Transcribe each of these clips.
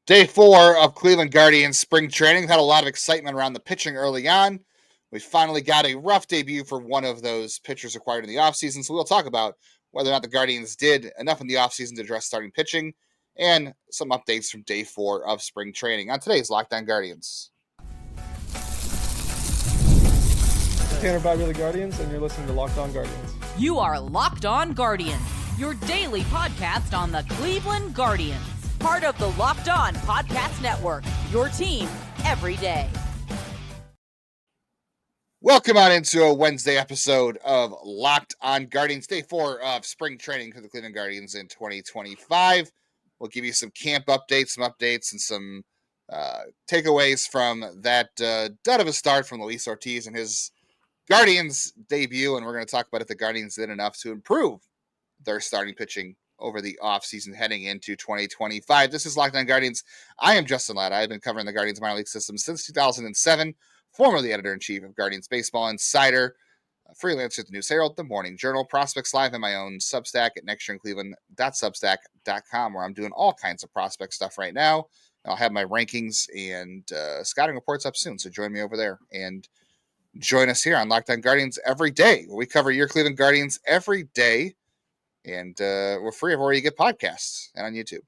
Day 4 of Cleveland Guardians spring training had a lot of excitement around the pitching early on. We finally got a rough debut for one of those pitchers acquired in the offseason, so we'll talk about whether or not the Guardians did enough in the offseason to address starting pitching and some updates from Day 4 of spring training on today's Locked On Guardians. Tanner Bibee, the Guardians, and you're listening to Locked On Guardians. You are Locked On Guardians, your daily podcast on the Cleveland Guardians. Part of the Locked On Podcast Network, your team every day. Welcome on into a Wednesday episode of Locked On Guardians, Day 4 of spring training for the Cleveland Guardians in 2025. We'll give you some camp updates, and some takeaways from that dud of a start from Luis Ortiz and his Guardians debut, and we're going to talk about if the Guardians did enough to improve their starting pitching over the offseason heading into 2025. This is Locked On Guardians. I am Justin Ladd. I've been covering the Guardians minor league system since 2007, formerly editor-in-chief of Guardians Baseball Insider, freelancer at the News Herald, the Morning Journal, Prospects Live, and my own Substack at nextyearuncleveland.substack.com, where I'm doing all kinds of prospect stuff right now. I'll have my rankings and scouting reports up soon, so join me over there and join us here on Locked On Guardians every day, where we cover your Cleveland Guardians every day. And we're free everywhere you get podcasts and on YouTube.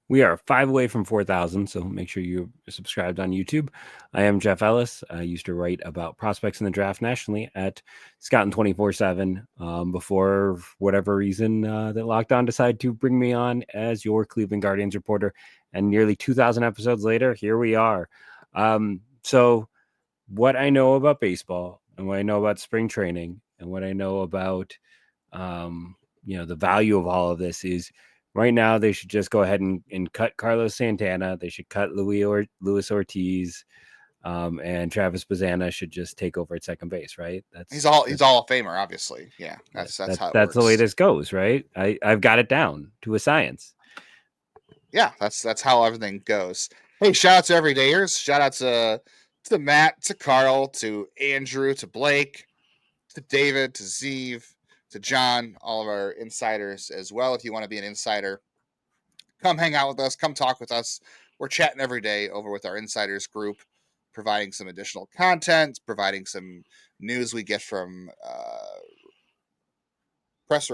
We are 5 away from 4,000, so make sure you're subscribed on YouTube. I am Jeff Ellis. I used to write about prospects in the draft nationally at Scouting 24/7 before whatever reason that Locked On decided to bring me on as your Cleveland Guardians reporter. And nearly 2,000 episodes later, here we are. So what I know about baseball and what I know about spring training and what I know about the value of all of this is right now they should just go ahead and cut Carlos Santana. They should cut Luis Ortiz, and Travis Bazzana should just take over at second base, right? He's all a Famer, obviously. Yeah, that's how it that's works. The way this goes, right? I've got it down to a science. Yeah, that's how everything goes. Hey, shout out to everydayers. Shout out to Matt, to Carl, to Andrew, to Blake, to David, to Zeev, to John, all of our insiders as well. If you want to be an insider, come hang out with us. Come talk with us. We're chatting every day over with our insiders group, providing some additional content, providing some news we get from press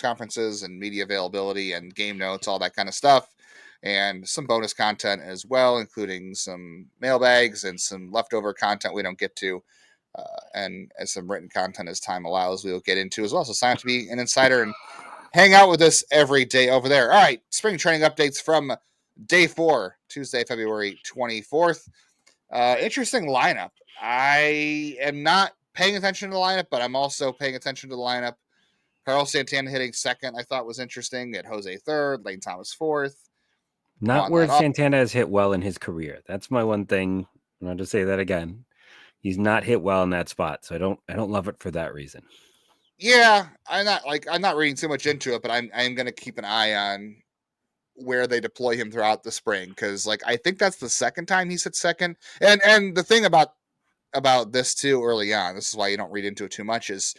conferences and media availability and game notes, all that kind of stuff, and some bonus content as well, including some mailbags and some leftover content we don't get to. And as some written content as time allows, we will get into as well. So sign up to be an insider and hang out with us every day over there. All right, spring training updates from Day 4, Tuesday, February 24th. Interesting lineup. I am not paying attention to the lineup, but I'm also paying attention to the lineup. Carlos Santana hitting second, I thought was interesting. At Jose third, Lane Thomas fourth. Not where Santana has hit well in his career. That's my one thing. I'm going to say that again. He's not hit well in that spot, so I don't love it for that reason. Yeah, I'm not reading too much into it, but I'm going to keep an eye on where they deploy him throughout the spring, because I think that's the second time he's hit second. And the thing about this too early on, this is why you don't read into it too much, is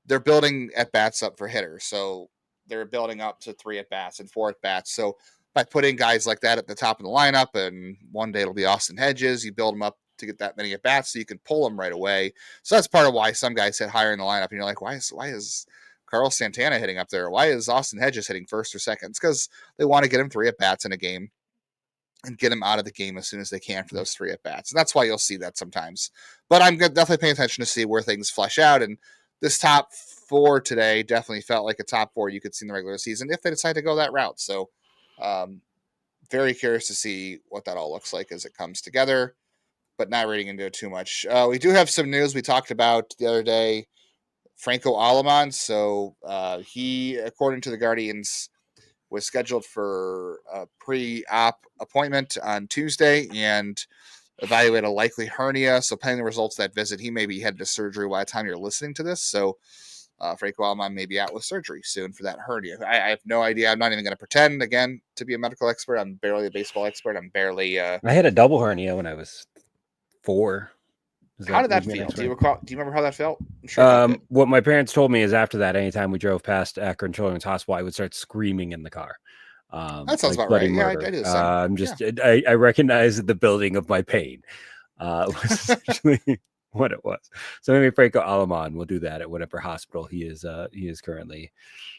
they're building at bats up for hitters, so they're building up to 3 at bats and 4 at bats. So by putting guys like that at the top of the lineup, and one day it'll be Austin Hedges, you build them up to get that many at bats so you can pull them right away. So that's part of why some guys hit higher in the lineup, and you're like, why is Carlos Santana hitting up there? Why is Austin Hedges hitting first or second? It's because they want to get him 3 at bats in a game and get him out of the game as soon as they can for those 3 at bats. And that's why you'll see that sometimes. But I'm definitely paying attention to see where things flesh out. And this top 4 today definitely felt like a top 4 you could see in the regular season if they decide to go that route. So very curious to see what that all looks like as it comes together, but not reading into it too much. We do have some news we talked about the other day. Franco Aleman. So he, according to the Guardians, was scheduled for a pre-op appointment on Tuesday and evaluate a likely hernia. So pending the results of that visit, he may be headed to surgery by the time you're listening to this. So Franco Aleman may be out with surgery soon for that hernia. I have no idea. I'm not even going to pretend, again, to be a medical expert. I'm barely a baseball expert. I'm barely... I had a double hernia when I was 4. How did that feel? Do you remember how that felt? I'm sure what my parents told me is after that, anytime we drove past Akron Children's Hospital, I would start screaming in the car. That sounds about bloody right. Yeah, I murder. do the same. I'm just I recognize the building of my pain. Was essentially what it was. So maybe Franco Alaman will do that at whatever hospital he is currently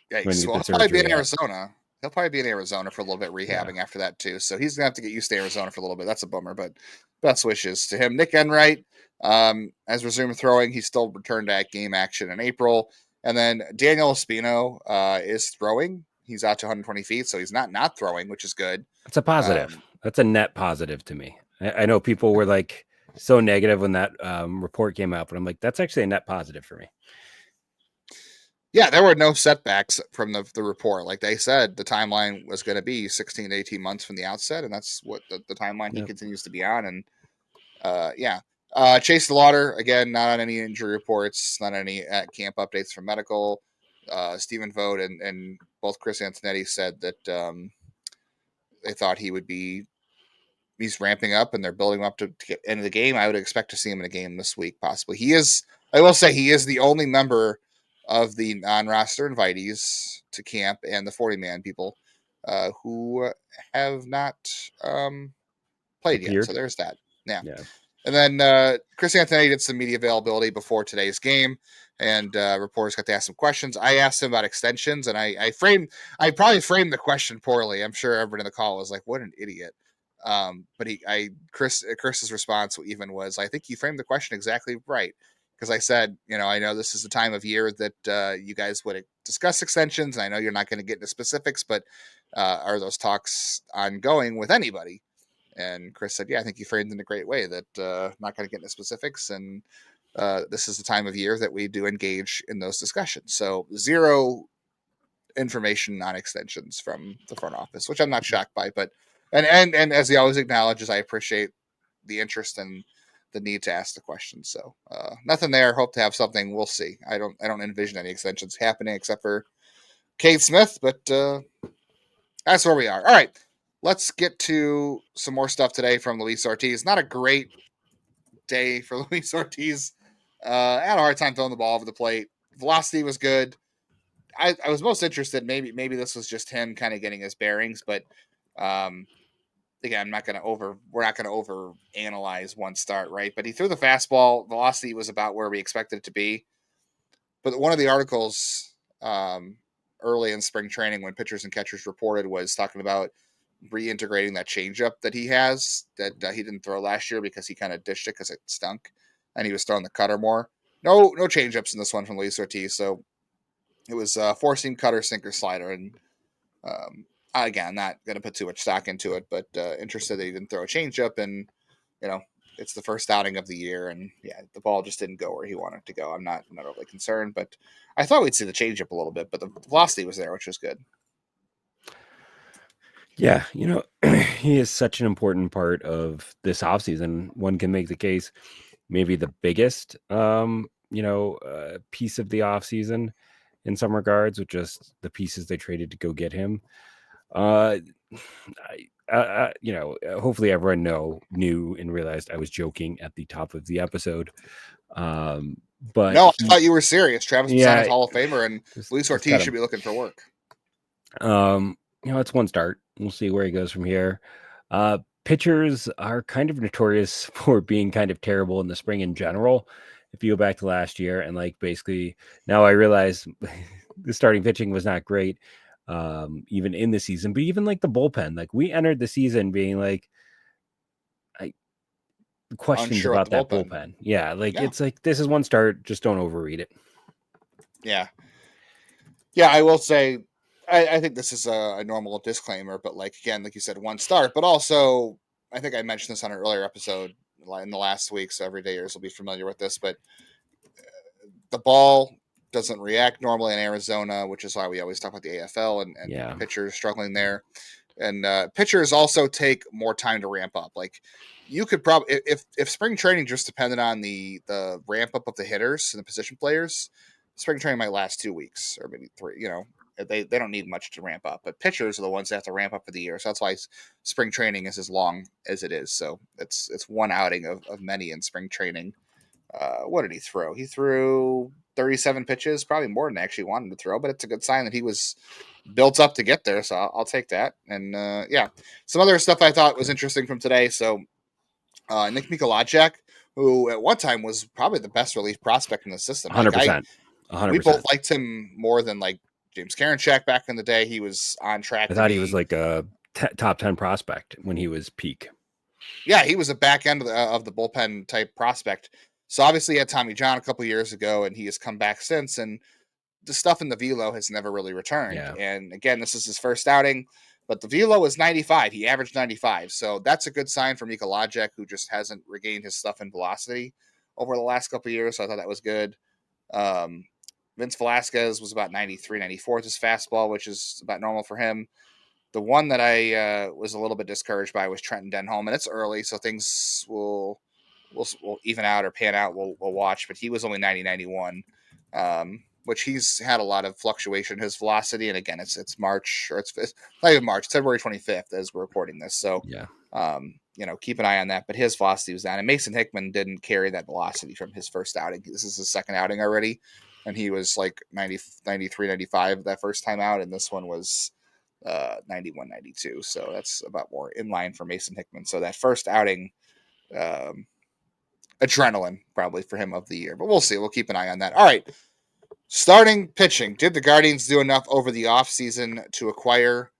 going to Yikes. get Well, the he'll probably be surgery in at. Arizona. He'll probably be in Arizona for a little bit rehabbing after that too. So he's gonna have to get used to Arizona for a little bit. That's a bummer, but best wishes to him. Nick Enright has resumed throwing. He still returned to game action in April. And then Daniel Espino is throwing. He's out to 120 feet, so he's not throwing, which is good. That's a positive. That's a net positive to me. I know people were like so negative when that report came out, but I'm like, that's actually a net positive for me. Yeah, there were no setbacks from the report. Like they said, the timeline was going to be 16 to 18 months from the outset, and that's what the timeline he continues to be on. And Chase Lauder, again, not on any injury reports, not any camp updates from medical. Stephen Vogt and both Chris Antonetti said that they thought he's ramping up and they're building him up to get into the game. I would expect to see him in a game this week, possibly. I will say he is the only member of the non-roster invitees to camp and the 40-man people who have not played yet. So there's that. Yeah. And then Chris Anthony did some media availability before today's game, and reporters got to ask some questions. I asked him about extensions, and I probably framed the question poorly. I'm sure everyone in the call was like, "What an idiot." But Chris's response even was, "I think you framed the question exactly right." Because I said, I know this is the time of year that you guys would discuss extensions, and I know you're not going to get into specifics, but are those talks ongoing with anybody? And Chris said, "Yeah, I think you framed it in a great way that not going to get into specifics, and this is the time of year that we do engage in those discussions." So zero information on extensions from the front office, which I'm not shocked by. But and as he always acknowledges, I appreciate the interest and the need to ask the questions. So nothing there. Hope to have something. We'll see. I don't envision any extensions happening except for Cade Smith, but that's where we are. All right. Let's get to some more stuff today from Luis Ortiz. Not a great day for Luis Ortiz. I had a hard time throwing the ball over the plate. Velocity was good. I was most interested. Maybe this was just him kind of getting his bearings, but again, we're not going to over analyze one start, right? But he threw the fastball. Velocity was about where we expected it to be. But one of the articles early in spring training when pitchers and catchers reported was talking about reintegrating that changeup that he has that he didn't throw last year because he kind of dished it because it stunk and he was throwing the cutter more. No changeups in this one from Luis Ortiz. So it was four-seam cutter, sinker, slider. And again, not going to put too much stock into it, but interested that he didn't throw a changeup. And, it's the first outing of the year. And yeah, the ball just didn't go where he wanted it to go. I'm not overly concerned, but I thought we'd see the changeup a little bit, but the velocity was there, which was good. Yeah, he is such an important part of this offseason. One can make the case, maybe the biggest, piece of the offseason in some regards, with just the pieces they traded to go get him. Hopefully everyone knew and realized I was joking at the top of the episode. But no, I thought you were serious. Travis Pastrana's Hall of Famer, and Luis Ortiz should be looking for work. It's one start. We'll see where he goes from here. Pitchers are kind of notorious for being kind of terrible in the spring in general. If you go back to last year and basically now I realize the starting pitching was not great, even in the season, but even the bullpen, we entered the season being questions unsure about that bullpen. Yeah. It's this is one start. Just don't overread it. Yeah. Yeah. I will say, I think this is a normal disclaimer, but again, like you said, one start, but also I think I mentioned this on an earlier episode in the last week. So everydayers will be familiar with this, but the ball doesn't react normally in Arizona, which is why we always talk about the AFL and pitchers struggling there. And pitchers also take more time to ramp up. You could probably, if spring training just depended on the ramp up of the hitters and the position players, spring training might last 2 weeks or maybe 3. They don't need much to ramp up, but pitchers are the ones that have to ramp up for the year. So that's why spring training is as long as it is. So it's one outing of many in spring training. what did he throw? He threw 37 pitches, probably more than I actually wanted to throw, but it's a good sign that he was built up to get there. So I'll take that. And yeah, some other stuff I thought was interesting from today. So Nick Mikolajek, who at one time was probably the best relief prospect in the system. 100%. 100%. We both liked him more than like James Karinchak back in the day. He was on track. I thought he was like a top 10 prospect when he was peak. Yeah, he was a back end of the bullpen type prospect. So obviously he had Tommy John a couple years ago, and he has come back since. And the stuff in the velo has never really returned. Yeah. And again, this is his first outing, but the velo was 95. He averaged 95. So that's a good sign for Mikolajek, who just hasn't regained his stuff in velocity over the last couple of years. So I thought that was good. Vince Velasquez was about 93, 94 with his fastball, which is about normal for him. The one that I was a little bit discouraged by was Trenton Denholm, and it's early, so things will even out or pan out. We'll watch, but he was only 90, 91, which he's had a lot of fluctuation in his velocity. And again, it's March, or it's not even March, February 25th as we're recording this. So yeah, keep an eye on that. But his velocity was down, and Mason Hickman didn't carry that velocity from his first outing. This is his second outing already, and he was like 90, 93, 95 that first time out, and this one was 91, 92. So that's about more in line for Mason Hickman. So that first outing, adrenaline probably for him of the year, but we'll see. We'll keep an eye on that. All right. Starting pitching. Did the Guardians do enough over the offseason to acquire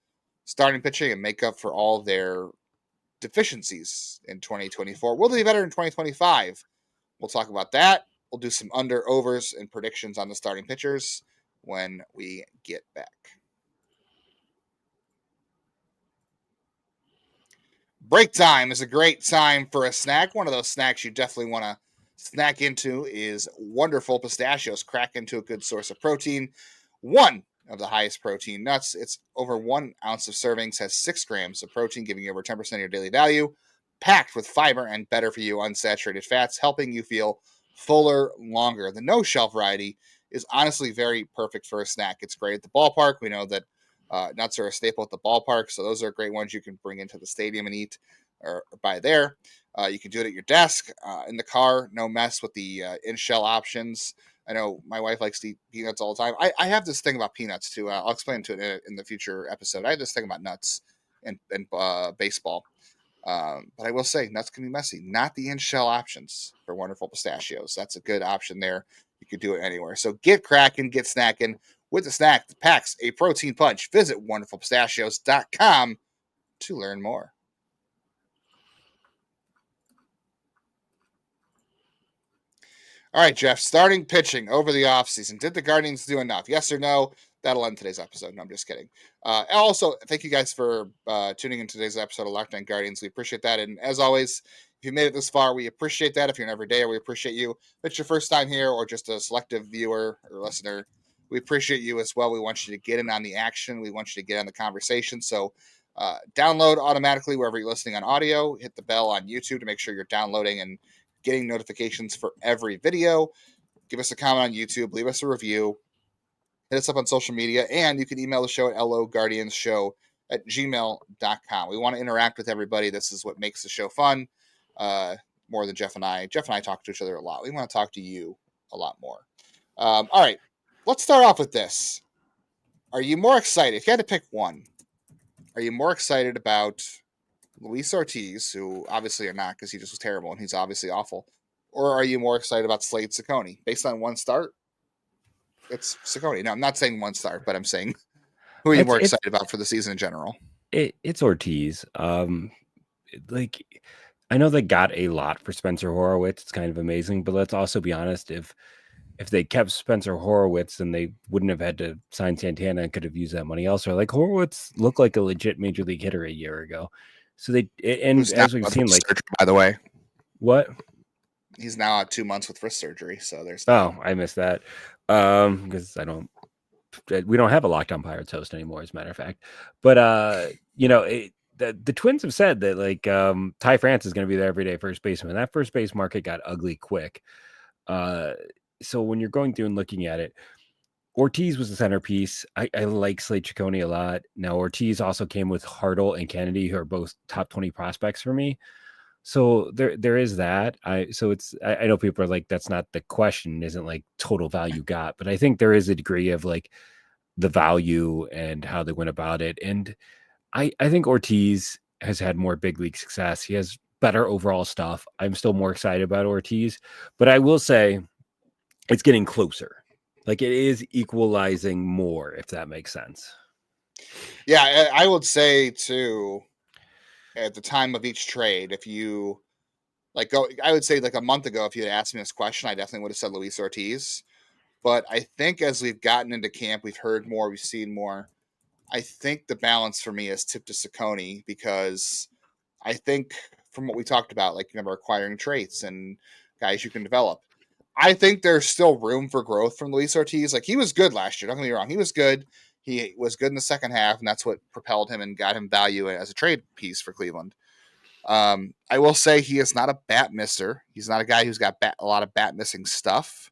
starting pitching and make up for all their deficiencies in 2024? Will they be better in 2025? We'll talk about that. We'll do some under-overs and predictions on the starting pitchers when we get back. Break time is a great time for a snack. One of those snacks you definitely want to snack into is wonderful pistachios. Crack into a good source of protein. One of the highest protein nuts. It's over 1 ounce of servings, has 6 grams of protein, giving you over 10% of your daily value. Packed with fiber and better for you unsaturated fats, helping you feel fuller longer. The no-shell variety is honestly very perfect for a snack. It's great at the ballpark. We know that nuts are a staple at the ballpark, so those are great ones you can bring into the stadium and eat or buy there. You can do it at your desk, in the car, no mess with the in-shell options. I know my wife likes to eat peanuts all the time. I have this thing about peanuts too. I'll explain to it in the future episode. I have this thing about nuts and baseball. But I will say nuts can be messy. Not the in-shell options for wonderful pistachios. That's a good option there. You could do it anywhere. So get cracking, get snacking with the snack that packs a protein punch. Visit wonderfulpistachios.com to learn more. All right, Jeff, starting pitching over the offseason. Did the Guardians do enough? Yes or no? That'll end today's episode. No, I'm just kidding. Also, thank you guys for tuning in today's episode of Locked On Guardians. We appreciate that. And as always, if you made it this far, we appreciate that. If you're an everydayer, we appreciate you. If it's your first time here or just a selective viewer or listener, we appreciate you as well. We want you to get in on the action. We want you to get on the conversation. So download automatically wherever you're listening on audio. Hit the bell on YouTube to make sure you're downloading and getting notifications for every video. Give us a comment on YouTube. Leave us a review. Hit us up on social media. And you can email the show at loguardianshow@gmail.com. We want to interact with everybody. This is what makes the show fun, more than Jeff and I. Jeff and I talk to each other a lot. We want to talk to you a lot more. All right. Let's start off with this. Are you more excited? If you had to pick one, are you more excited about Luis Ortiz, who obviously are not because he just was terrible and he's obviously awful, or are you more excited about Slade Ciccone? Based on one start, it's Ciccone. No, I'm not saying one start, but I'm saying who are you more excited about for the season in general? It's Ortiz. Like, I know they got a lot for Spencer Horowitz. It's kind of amazing, but let's also be honest. If they kept Spencer Horowitz, then they wouldn't have had to sign Santana and could have used that money elsewhere. Like, Horowitz looked like a legit major league hitter a year ago. So as we've seen, like, surgery, by the way, what? He's now at 2 months with wrist surgery. So there's I missed that because we don't have a Locked On Pirates host anymore, as a matter of fact. But the Twins have said that, like, Ty France is going to be their everyday first baseman. That first base market got ugly quick. So when you're going through and looking at it, Ortiz was the centerpiece. I like Slade Ciccone a lot. Now, Ortiz also came with Hartle and Kennedy, who are both top 20 prospects for me. So there is that. I know people are like, that's not the question, isn't like total value got, but I think there is a degree of like the value and how they went about it. And I think Ortiz has had more big league success. He has better overall stuff. I'm still more excited about Ortiz, but I will say it's getting closer. Like it is equalizing more, if that makes sense. Yeah, I would say too, at the time of each trade, if you I would say like a month ago, if you had asked me this question, I definitely would have said Luis Ortiz. But I think as we've gotten into camp, we've heard more, we've seen more. I think the balance for me is tipped to Ciccone because I think from what we talked about, like acquiring traits and guys you can develop. I think there's still room for growth from Luis Ortiz. Like he was good last year. Don't get me wrong. He was good. He was good in the second half, and that's what propelled him and got him value as a trade piece for Cleveland. I will say he is not a bat misser. He's not a guy who's got a lot of bat missing stuff.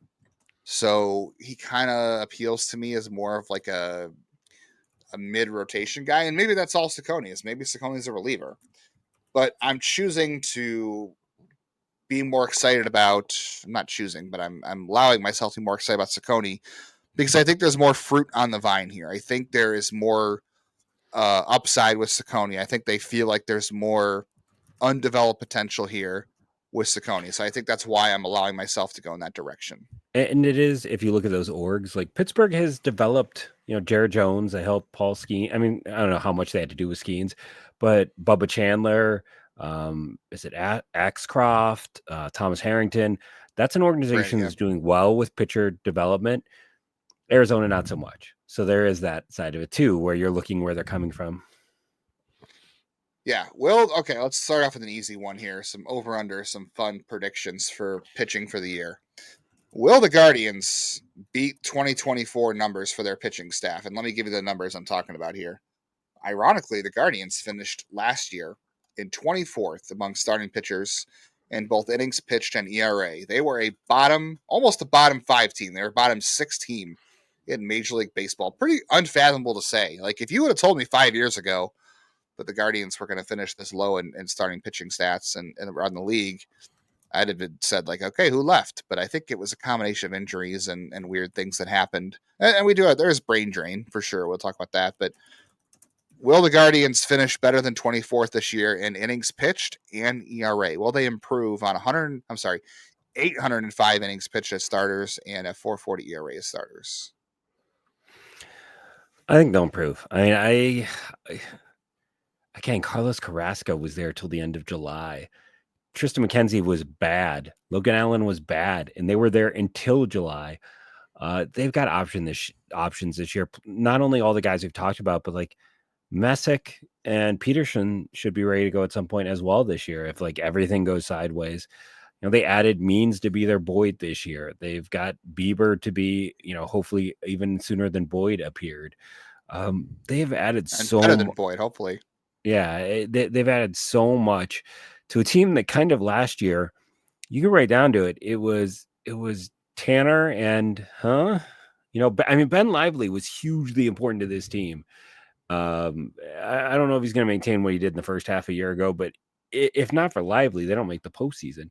So he kind of appeals to me as more of like a mid rotation guy. And maybe that's all Ciccone is. Maybe Ciccone is a reliever. But I'm choosing to be more excited about, I'm not choosing, but I'm allowing myself to be more excited about Ciccone because I think there's more fruit on the vine here. I think there is more upside with Ciccone. I think they feel like there's more undeveloped potential here with Ciccone. So I think that's why I'm allowing myself to go in that direction. And it is, if you look at those orgs, like Pittsburgh has developed, Jared Jones, they helped Paul Skeens. I mean, I don't know how much they had to do with Skeens, but Bubba Chandler, is it Axcroft, Thomas Harrington? That's an organization that's doing well with pitcher development. Arizona, not so much. So there is that side of it too, where you're looking where they're coming from. Yeah. Well, okay, let's start off with an easy one here. Some over-under, some fun predictions for pitching for the year. Will the Guardians beat 2024 numbers for their pitching staff? And let me give you the numbers I'm talking about here. Ironically, the Guardians finished last year in 24th among starting pitchers in both innings pitched and ERA. They were almost a bottom 5 team. They were a bottom 6 team in Major League Baseball. Pretty unfathomable to say. Like, if you would have told me 5 years ago that the Guardians were going to finish this low in starting pitching stats and around the league, I'd have said, like, okay, who left? But I think it was a combination of injuries and weird things that happened. And we do it. There's brain drain for sure. We'll talk about that. But will the Guardians finish better than 24th this year in innings pitched and ERA? Will they improve on 805 innings pitched as starters and a 440 ERA as starters? I think they'll improve. I mean, again, Carlos Carrasco was there till the end of July. Tristan McKenzie was bad. Logan Allen was bad, and they were there until July. They've got options this year. Not only all the guys we've talked about, but like Messick and Peterson should be ready to go at some point as well this year if like everything goes sideways. They added Means to be their Boyd this year. They've got Bieber to be, hopefully even sooner than Boyd appeared. They've added better than Boyd, hopefully. Yeah, they've added so much to a team that kind of last year, you can write down to it. It was Tanner and Ben Lively was hugely important to this team. I don't know if he's going to maintain what he did in the first half a year ago, but if not for Lively, they don't make the postseason.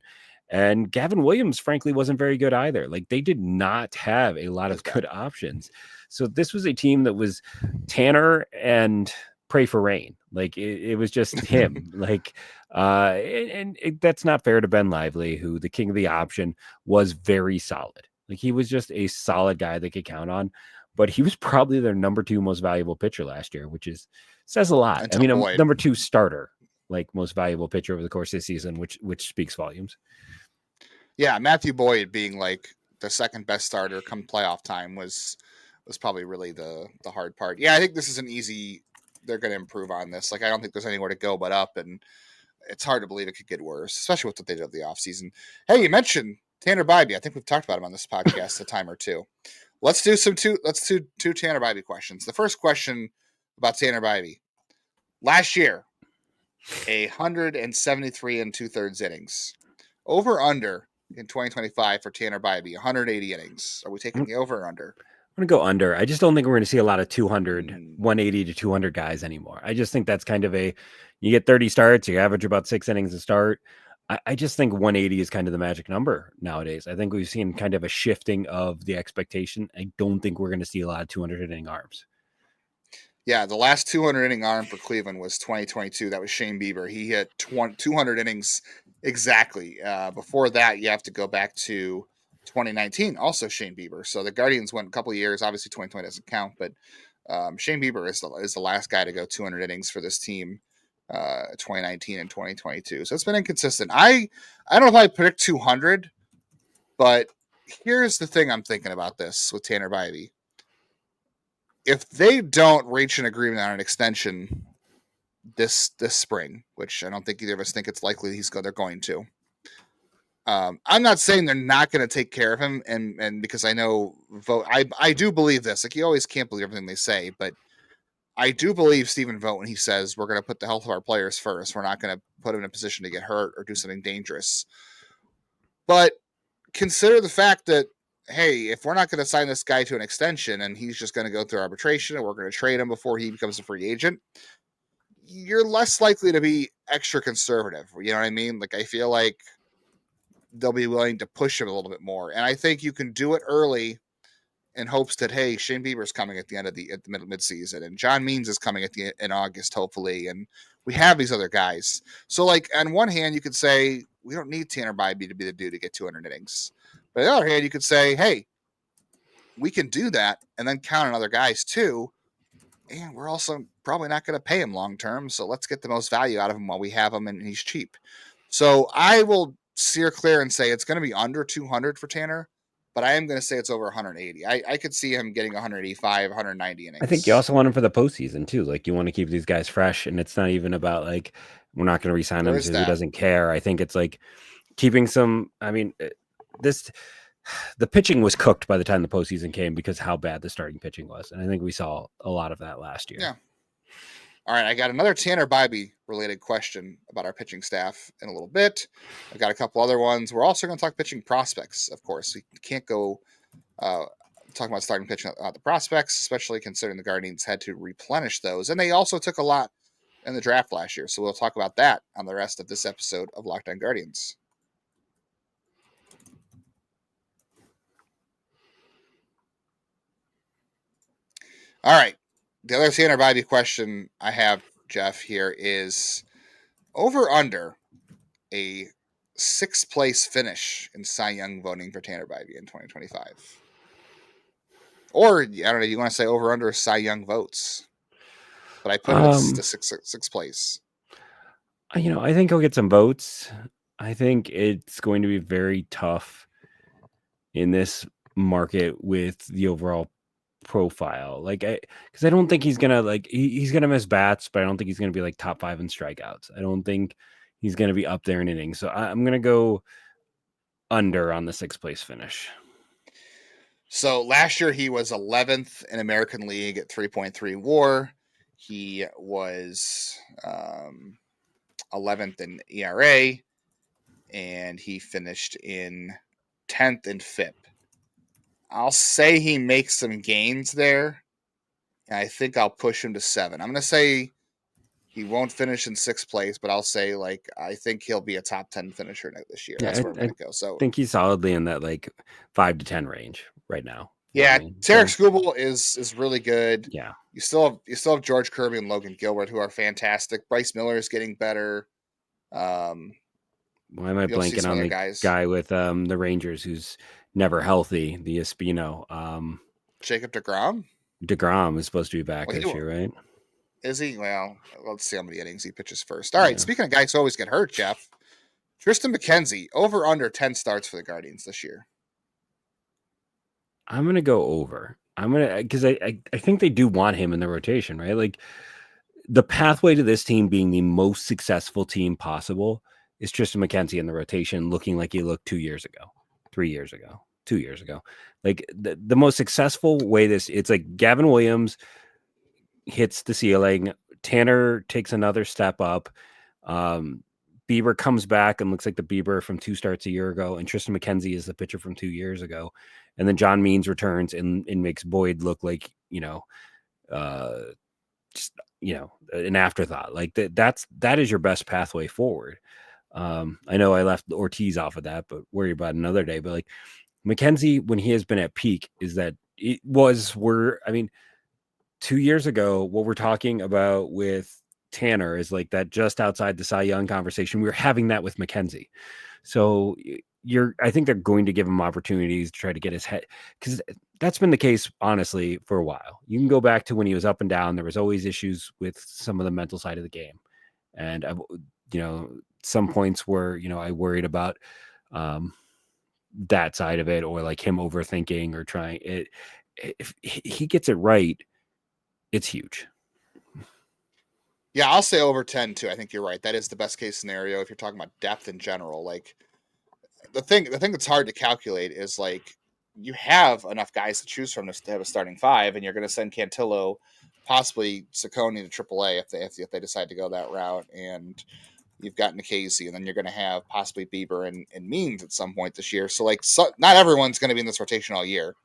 And Gavin Williams, frankly, wasn't very good either. Like they did not have a lot of good options. So this was a team that was Tanner and pray for rain. Like it was just him. Like, that's not fair to Ben Lively, who the king of the option was very solid. Like he was just a solid guy they could count on, but he was probably their number 2 most valuable pitcher last year, which says a lot. Until Boyd. Number 2 starter, like most valuable pitcher over the course of the season, which speaks volumes. Yeah. Matthew Boyd being like the second best starter come playoff time was probably really the hard part. Yeah. I think this is they're going to improve on this. Like, I don't think there's anywhere to go but up, and it's hard to believe it could get worse, especially with what they did at the offseason. Hey, you mentioned Tanner Bibee. I think we've talked about him on this podcast a time or two. Let's do two Tanner Bibee questions. The first question about Tanner Bibee. Last year, 173 2/3 innings. Over under in 2025 for Tanner Bibee, 180 innings. Are we taking the over or under? I'm going to go under. I just don't think we're going to see a lot of 180 to 200 guys anymore. I just think that's kind of you get 30 starts, you average about 6 innings a start. I just think 180 is kind of the magic number nowadays. I think we've seen kind of a shifting of the expectation. I don't think we're going to see a lot of 200 inning arms. Yeah, the last 200 inning arm for Cleveland was 2022. That was Shane Bieber. He hit 200 innings exactly. Before that, you have to go back to 2019, also Shane Bieber. So the Guardians went a couple of years. Obviously, 2020 doesn't count, but Shane Bieber is the last guy to go 200 innings for this team. 2019 and 2022. So it's been inconsistent. I don't know if I predict 200, but here's the thing I'm thinking about this with Tanner Bibee. If they don't reach an agreement on an extension this spring, which I don't think either of us think it's likely they're going to. I'm not saying they're not going to take care of him, and because I know Vogt, I do believe this. Like, you always can't believe everything they say, but I do believe Stephen Vogt when he says we're going to put the health of our players first. We're not going to put them in a position to get hurt or do something dangerous. But consider the fact that, hey, if we're not going to sign this guy to an extension and he's just going to go through arbitration and we're going to trade him before he becomes a free agent, you're less likely to be extra conservative. You know what I mean? Like, I feel like they'll be willing to push him a little bit more. And I think you can do it early in hopes that, hey, Shane Bieber's coming at the end of the mid-season, and John Means is coming in August, hopefully, and we have these other guys. So, like, on one hand, you could say we don't need Tanner Bibee to be the dude to get 200 innings. But on the other hand, you could say, hey, we can do that and then count on other guys too, and we're also probably not going to pay him long term, so let's get the most value out of him while we have him and he's cheap. So I will steer clear and say it's going to be under 200 for Tanner, but I am going to say it's over 180. I could see him getting 185, 190 innings. I think you also want him for the postseason too. Like, you want to keep these guys fresh, and it's not even about like we're not going to re-sign him because he doesn't care. I think it's like keeping some. I mean, the pitching was cooked by the time the postseason came because how bad the starting pitching was, and I think we saw a lot of that last year. Yeah. All right, I got another Tanner Bibee related question about our pitching staff in a little bit. I've got a couple other ones. We're also going to talk pitching prospects, of course. We can't go talking about starting pitching the prospects, especially considering the Guardians had to replenish those. And they also took a lot in the draft last year. So we'll talk about that on the rest of this episode of Locked On Guardians. All right. The other Tanner Bibee question I have, Jeff, here is over under a 6th place finish in Cy Young voting for Tanner Bibee in 2025. Or, I don't know, you want to say over under Cy Young votes. But I put it to sixth place. I think he'll get some votes. I think it's going to be very tough in this market with the overall profile, because I don't think he's gonna he's gonna miss bats, but I don't think he's gonna be like top 5 in strikeouts. I don't think he's gonna be up there in innings, so I'm gonna go under on the 6th place finish. So last year he was 11th in American League at 3.3 WAR. He was 11th in ERA, and he finished in 10th in FIP. I'll say he makes some gains there. And I think I'll push him to 7. I'm going to say he won't finish in 6th place, but I'll say I think he'll be a top 10 finisher this year. That's where I'm going to go. So I think he's solidly in that 5 to 10 range right now. Yeah, Tarek Skubal is really good. Yeah, you still have George Kirby and Logan Gilbert, who are fantastic. Bryce Miller is getting better. Why am I blanking on the guy with the Rangers who's never healthy? The Espino. Jacob DeGrom? DeGrom is supposed to be back this year, right? Is he? Well, let's see how many innings he pitches first. All right, speaking of guys who always get hurt, Jeff, Tristan McKenzie, over under 10 starts for the Guardians this year. I'm going to go over. Because I think they do want him in the rotation, right? Like, the pathway to this team being the most successful team possible is Tristan McKenzie in the rotation, looking like he looked 2 years ago, 3 years ago, 2 years ago. Like, the most successful way it's like Gavin Williams hits the ceiling, Tanner takes another step up, Bieber comes back and looks like the Bieber from 2 starts a year ago, and Tristan McKenzie is the pitcher from 2 years ago, and then John Means returns and makes Boyd look like an afterthought. Like that is your best pathway forward. I know I left Ortiz off of that, but worry about another day. But like McKenzie, when he has been at peak, is that it was 2 years ago, what we're talking about with Tanner is like that just outside the Cy Young conversation. We were having that with McKenzie. So I think they're going to give him opportunities to try to get his head, because that's been the case, honestly, for a while. You can go back to when he was up and down. There was always issues with some of the mental side of the game. And, some points where, I worried about that side of it, or like him overthinking or trying it. If he gets it right, it's huge. Yeah, I'll say over 10 too. I think you're right. That is the best case scenario if you're talking about depth in general. Like the thing that's hard to calculate is like you have enough guys to choose from to have a starting five, and you're going to send Cantillo, possibly Ciccone to AAA if they decide to go that route, and you've got Nikhazy, and then you're going to have possibly Bieber and Means at some point this year. So not everyone's going to be in this rotation all year,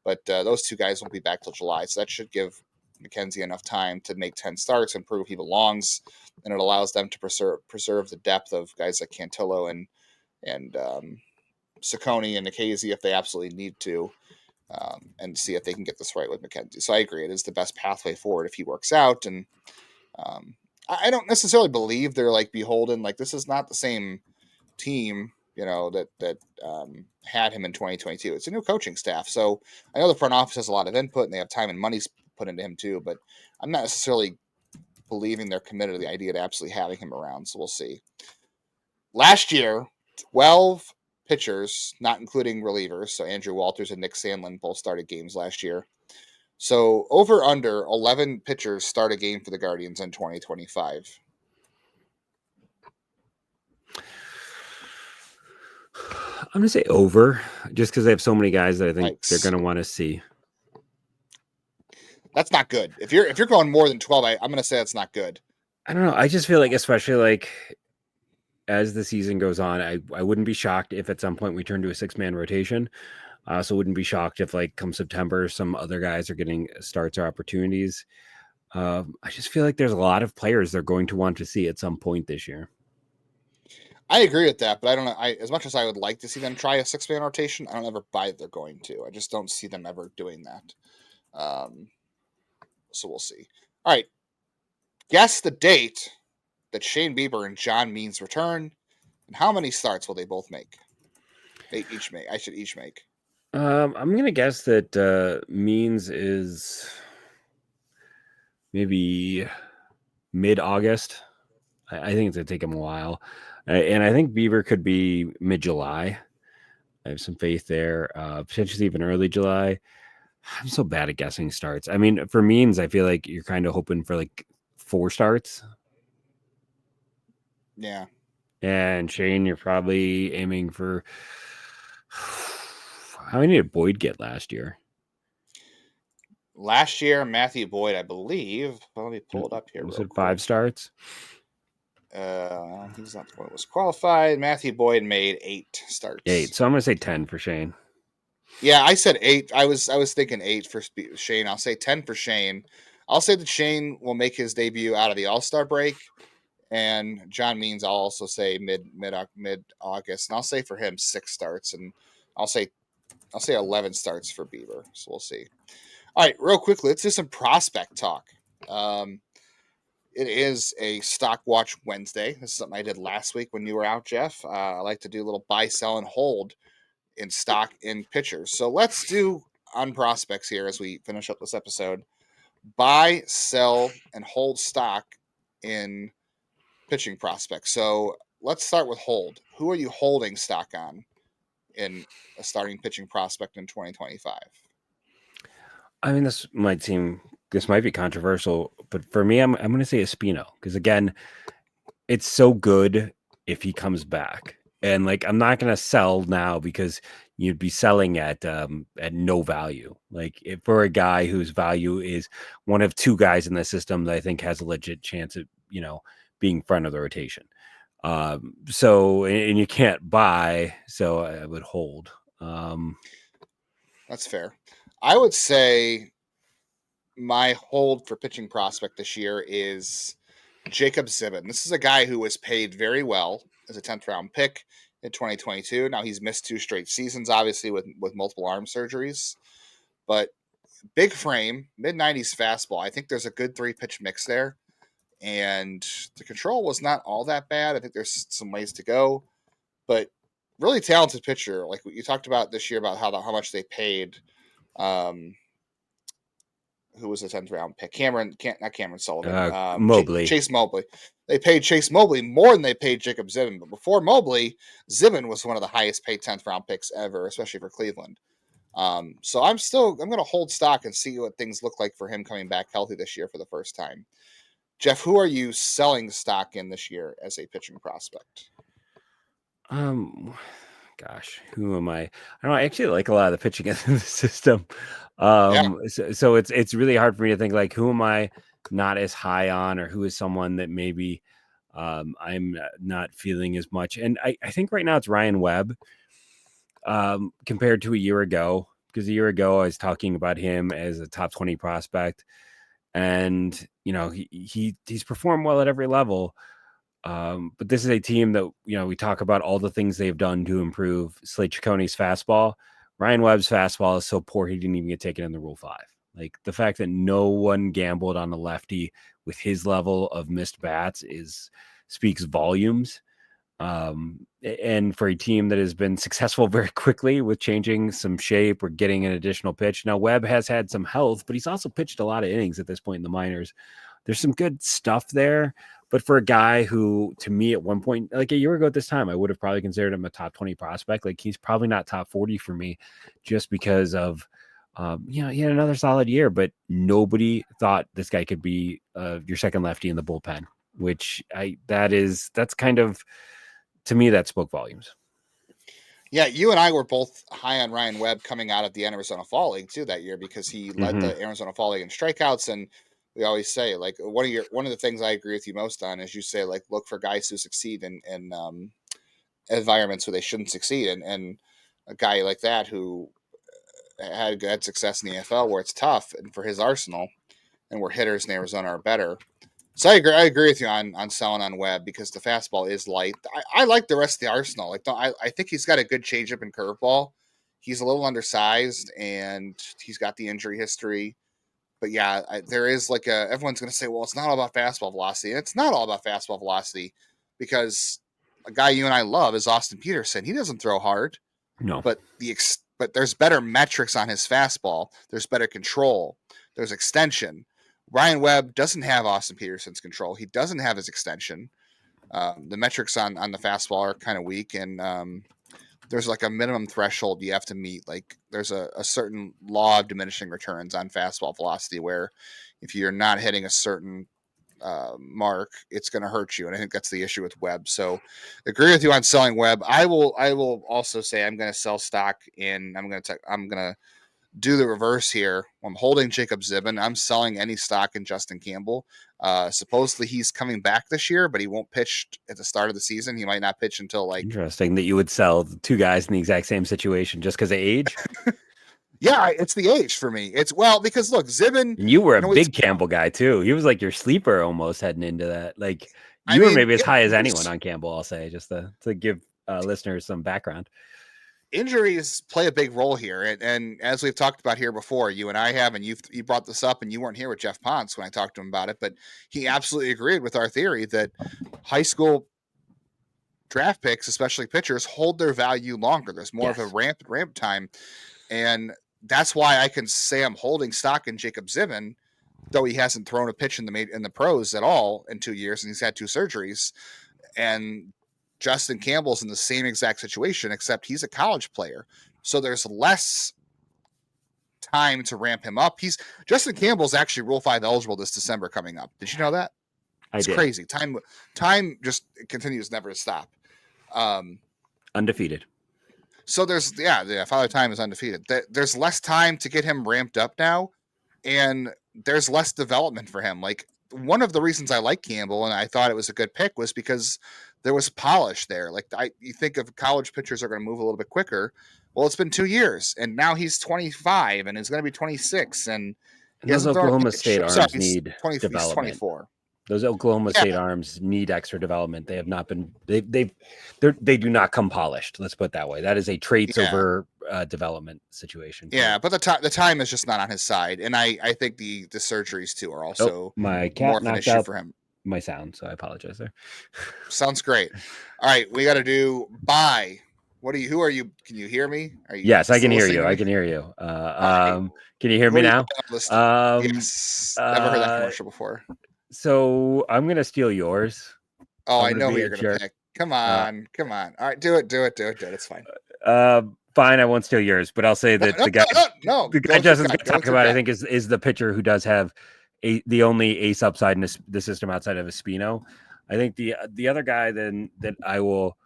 but those two guys won't be back till July, so that should give McKenzie enough time to make 10 starts and prove he belongs, and it allows them to preserve the depth of guys like Cantillo and Ciccone and Nikhazy if they absolutely need to, and see if they can get this right with McKenzie. So I agree, it is the best pathway forward if he works out. And I don't necessarily believe they're like beholden. Like this is not the same team, that had him in 2022. It's a new coaching staff, so I know the front office has a lot of input and they have time and money put into him too. But I'm not necessarily believing they're committed to the idea of absolutely having him around. So we'll see. Last year, 12 pitchers, not including relievers, so Andrew Walters and Nick Sandlin both started games last year. So over under 11 pitchers start a game for the Guardians in 2025. I'm going to say over, just because they have so many guys that I think Yikes. they're going to want to see. That's not good. If you're going more than 12, I'm going to say that's not good. I don't know. I just feel like, especially like as the season goes on, I wouldn't be shocked if at some point we turn to a 6-man rotation. I also wouldn't be shocked if like come September, some other guys are getting starts or opportunities. I just feel like there's a lot of players they're going to want to see at some point this year. I agree with that, but I don't know. As much as I would like to see them try a 6-man rotation, I don't ever buy that they're going to. I just don't see them ever doing that. So we'll see. All right. Guess the date that Shane Bieber and John Means return, and how many starts will they both make? They each make. I should each make. I'm going to guess that Means is maybe mid-August. I think it's going to take him a while. And I think Bieber could be mid-July. I have some faith there. Potentially even early July. I'm so bad at guessing starts. I mean, for Means, I feel like you're kind of hoping for like 4 starts. Yeah. And Shane, you're probably aiming for... How many did Boyd get last year? Last year, Matthew Boyd, I believe. Let me pull it up here. Was it 5 starts? He's not the one who was qualified. Matthew Boyd made 8 starts. 8. So I'm going to say 10 for Shane. Yeah, I said 8. I was thinking 8 for Shane. I'll say 10 for Shane. I'll say that Shane will make his debut out of the All-Star break, and John Means I'll also say mid-August, and I'll say for him 6 starts, and I'll say 11 starts for Bieber. So we'll see. All right, real quickly, let's do some prospect talk. It is a Stock Watch Wednesday. This is something I did last week when you were out, Jeff. I like to do a little buy, sell, and hold in stock in pitchers. So let's do on prospects here as we finish up this episode. Buy, sell, and hold stock in pitching prospects. So let's start with hold. Who are you holding stock on in a starting pitching prospect in 2025? I mean, this might be controversial, but for me, I'm going to say Espino, because again, it's so good if he comes back. And like, I'm not going to sell now because you'd be selling at no value. Like if for a guy whose value is one of 2 guys in the system that I think has a legit chance at, being front of the rotation. So, and you can't buy, so I would hold. That's fair. I would say my hold for pitching prospect this year is Jacob Zibin. This is a guy who was paid very well as a 10th round pick in 2022. Now he's missed 2 straight seasons, obviously with multiple arm surgeries, but big frame, mid 90s fastball. I think there's a good 3-pitch mix there, and the control was not all that bad. I think there's some ways to go, but really talented pitcher. Like you talked about this year about how much they paid. Who was a 10th round pick? Not Cameron Sullivan. Mobley. Chase Mobley. They paid Chase Mobley more than they paid Jacob Zibin. But before Mobley, Zibin was one of the highest paid 10th round picks ever, especially for Cleveland. So I'm going to hold stock and see what things look like for him coming back healthy this year for the first time. Jeff, who are you selling stock in this year as a pitching prospect? Gosh, who am I? I don't know. I actually like a lot of the pitching in the system. So it's really hard for me to think like who am I not as high on, or who is someone that maybe I'm not feeling as much. And I think right now it's Ryan Webb compared to a year ago, because a year ago I was talking about him as a top 20 prospect, and he's performed well at every level. But this is a team that, we talk about all the things they've done to improve Slade Chaconi's fastball. Ryan Webb's fastball is so poor he didn't even get taken in the Rule 5. Like the fact that no one gambled on a lefty with his level of missed bats speaks volumes. And for a team that has been successful very quickly with changing some shape or getting an additional pitch. Now Webb has had some health, but he's also pitched a lot of innings at this point in the minors. There's some good stuff there. But for a guy who, to me, at one point, like a year ago at this time, I would have probably considered him a top 20 prospect. Like he's probably not top 40 for me just because of, he had another solid year, but nobody thought this guy could be your second lefty in the bullpen, which that's kind of, to me, that spoke volumes. Yeah, you and I were both high on Ryan Webb coming out of the Arizona Fall League too that year, because he led the Arizona Fall League in strikeouts. And we always say, like, one of the things I agree with you most on is you say, like, look for guys who succeed in environments where they shouldn't succeed, and a guy like that who had success in the NFL where it's tough, and for his arsenal, and where hitters in Arizona are better. So I agree with you on selling on Webb, because the fastball is light. I like the rest of the arsenal. Like I think he's got a good changeup and curveball. He's a little undersized, and he's got the injury history. But yeah, there is everyone's going to say, well, it's not all about fastball velocity. And it's not all about fastball velocity, because a guy you and I love is Austin Peterson. He doesn't throw hard. No. But there's better metrics on his fastball. There's better control. There's extension. Ryan Webb doesn't have Austin Peterson's control. He doesn't have his extension. The metrics on the fastball are kind of weak, and there's like a minimum threshold you have to meet. Like there's a certain law of diminishing returns on fastball velocity, where if you're not hitting a certain mark, it's going to hurt you. And I think that's the issue with Webb. So agree with you on selling Webb. I will also say I'm going to sell stock in, I'm going to do the reverse here. I'm holding Jacob Zibin. I'm selling any stock in Justin Campbell. Supposedly he's coming back this year, but he won't pitch at the start of the season. He might not pitch until like. Interesting that you would sell two guys in the exact same situation just because of age. Yeah, it's the age for me. Because look, Zibin. And you were a big Campbell guy too. He was like your sleeper almost heading into that. Like you were maybe as high as anyone on Campbell, I'll say, just to give listeners some background. Injuries play a big role here, and as we've talked about here before, you and I have, and you brought this up, and you weren't here with Jeff Ponce when I talked to him about it, but he absolutely agreed with our theory that high school draft picks, especially pitchers, hold their value longer. There's more of a ramp time, and that's why I can say I'm holding stock in Jacob Zibin, though he hasn't thrown a pitch in the pros at all in 2 years, and he's had 2 surgeries, and Justin Campbell's in the same exact situation, except he's a college player. So there's less time to ramp him up. Justin Campbell's actually Rule 5 eligible this December coming up. Did you know that? It's crazy. Time just continues never to stop. Undefeated. So there's, Father Time is undefeated. There's less time to get him ramped up now, and there's less development for him. Like, one of the reasons I like Campbell and I thought it was a good pick was because there was polish there. Like you think of college pitchers are going to move a little bit quicker. Well, it's been 2 years, and now he's 25 and is going to be 26. And those Oklahoma State arms need development. He's 24. Those Oklahoma State arms need extra development. They have not been. They do not come polished. Let's put it that way. That is a traits over development situation. Yeah, but the time is just not on his side, and I think the surgeries too are also my cat more of an knocked issue out for him. My sound, so I apologize there. Sounds great. All right, we got to do bye. What are you? Who are you? Can you hear me? Are you? Yes, I can hear you. I can hear you. Can you hear me now? Yes. Never heard that commercial before. So I'm gonna steal yours. Oh, I know who you're gonna pick. Come on. All right, do it. It's fine. Fine, I won't steal yours, but I'll say that the guy Justin's going to talk about, I think, is the pitcher who does have the only ace upside in the system outside of Espino. I think the other guy then that I will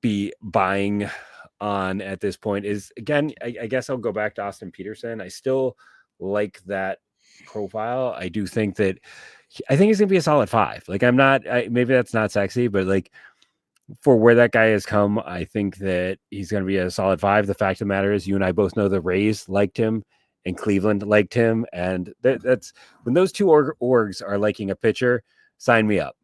be buying on at this point is, again, I guess I'll go back to Austin Peterson. I still like that profile. I do think that I think he's going to be a solid 5. Like maybe that's not sexy, but like, for where that guy has come, I think that he's going to be a solid 5. The fact of the matter is, you and I both know the Rays liked him and Cleveland liked him. And that's when those two orgs are liking a pitcher, sign me up.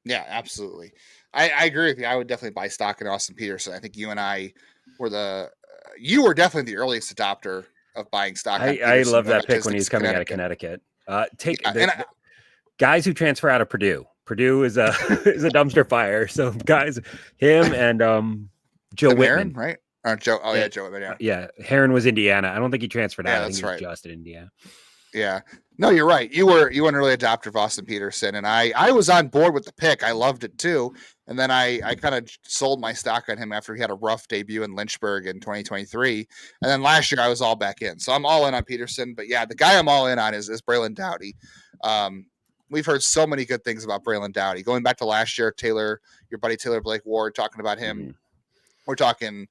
Yeah, absolutely. I agree with you. I would definitely buy stock in Austin Peterson. I think you and I were you were definitely the earliest adopter of buying stock. I love that pick when he's coming out of Connecticut. Guys who transfer out of Purdue. Purdue is a dumpster fire. So guys, him and Joe Whitman, Heron, right? Joe. Oh yeah, Joe Whitman. Yeah. Heron was Indiana. I don't think he transferred out. Yeah, I think that's he was right. just in Indiana. Yeah. No, you're right. You were an early adopter of Austin Peterson, and I was on board with the pick. I loved it too. And then I kind of sold my stock on him after he had a rough debut in Lynchburg in 2023. And then last year I was all back in. So I'm all in on Peterson. But yeah, the guy I'm all in on is Braylon Doughty. We've heard so many good things about Braylon Doughty. Going back to last year, your buddy Taylor Blake Ward talking about him. Mm-hmm. We're talking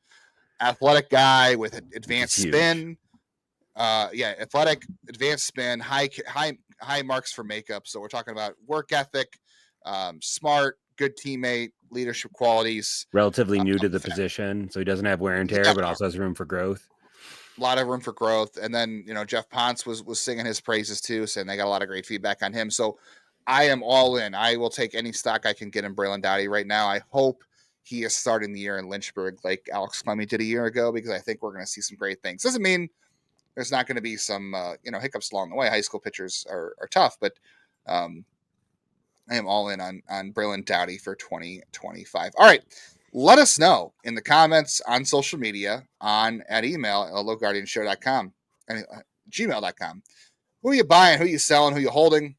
athletic guy with advanced spin. Athletic, advanced spin, high marks for makeup. So we're talking about work ethic, smart, good teammate, leadership qualities. Relatively new to the position, so he doesn't have wear and tear, but also has room for growth. A lot of room for growth. And then, Jeff Ponce was singing his praises too, saying they got a lot of great feedback on him. So I am all in. I will take any stock I can get in Braylon Doughty right now. I hope he is starting the year in Lynchburg like Alex Clemmy did a year ago, because I think we're going to see some great things. Doesn't mean there's not going to be some, hiccups along the way. High school pitchers are tough, but I am all in on Braylon Doughty for 2025. All right. Let us know in the comments on social media, at email at helloguardianshow.com and gmail.com. Who are you buying? Who are you selling? Who are you holding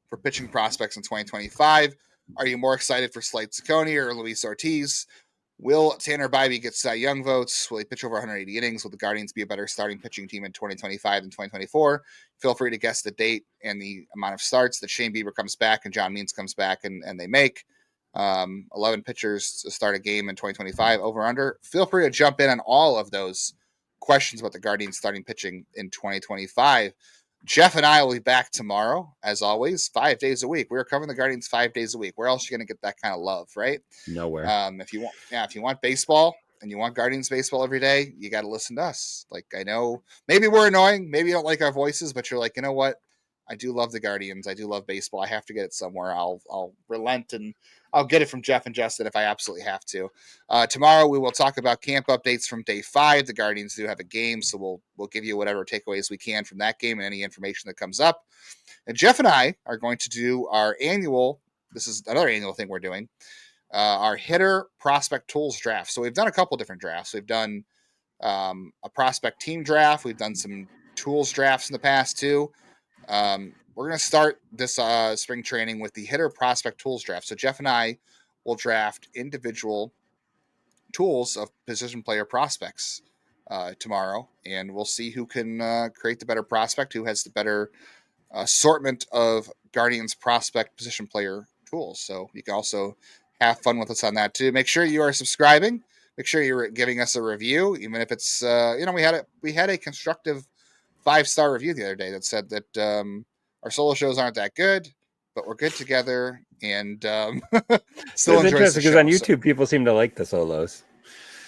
for pitching prospects in 2025? Are you more excited for Slade Ciccone or Luis Ortiz? Will Tanner Bibee get Cy Young votes? Will he pitch over 180 innings? Will the Guardians be a better starting pitching team in 2025 than 2024? Feel free to guess the date and the amount of starts that Shane Bieber comes back and John Means comes back and they make. 11 pitchers to start a game in 2025, over under. Feel free to jump in on all of those questions about the Guardians starting pitching in 2025. Jeff and I will be back tomorrow, as always, 5 days a week. We're covering the Guardians 5 days a week. Where else are you going to get that kind of love, right? Nowhere. If you want baseball and you want Guardians baseball every day, you got to listen to us. Like, I know maybe we're annoying, maybe you don't like our voices, but you're like, you know what? I do love the Guardians. I do love baseball. I have to get it somewhere. I'll relent and I'll get it from Jeff and Justin if I absolutely have to. Tomorrow we will talk about camp updates from day 5. The Guardians do have a game, so we'll give you whatever takeaways we can from that game and any information that comes up. And Jeff and I are going to do our annual. This is another annual thing we're doing. Our hitter prospect tools draft. So we've done a couple different drafts. We've done a prospect team draft. We've done some tools drafts in the past too. We're going to start this spring training with the hitter prospect tools draft. So Jeff and I will draft individual tools of position player prospects tomorrow, and we'll see who can create the better prospect, who has the better assortment of Guardians prospect position player tools. So you can also have fun with us on that too. Make sure you are subscribing. Make sure you're giving us a review, even if it's we had a constructive 5-star review the other day that said that our solo shows aren't that good, but we're good together and still enjoy the show. Because on YouTube, people seem to like the solos.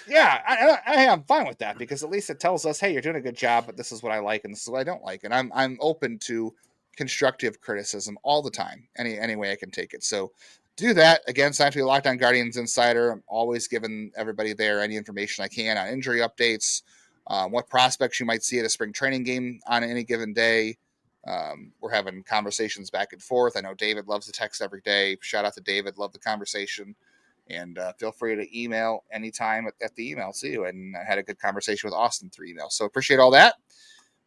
Yeah, I'm fine with that, because at least it tells us, hey, you're doing a good job, but this is what I like and this is what I don't like, and I'm open to constructive criticism all the time, any way I can take it. So do that. Again, sign up to the Locked On Guardians Insider. I'm always giving everybody there any information I can on injury updates, what prospects you might see at a spring training game on any given day. We're having conversations back and forth. I know David loves to text every day. Shout out to David. Love the conversation. And feel free to email anytime at the email too. And I had a good conversation with Austin through email. So appreciate all that.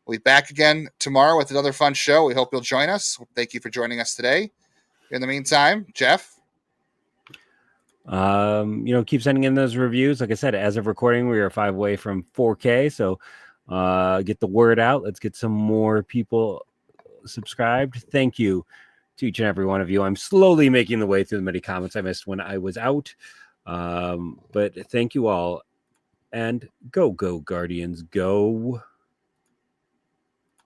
We'll be back again tomorrow with another fun show. We hope you'll join us. Thank you for joining us today. In the meantime, Jeff. Keep sending in those reviews. Like I said, as of recording, we are 5 away from 4K. So get the word out. Let's get some more people subscribed. Thank you to each and every one of you. I'm slowly making the way through the many comments I missed when I was out. But thank you all. And go Guardians, go.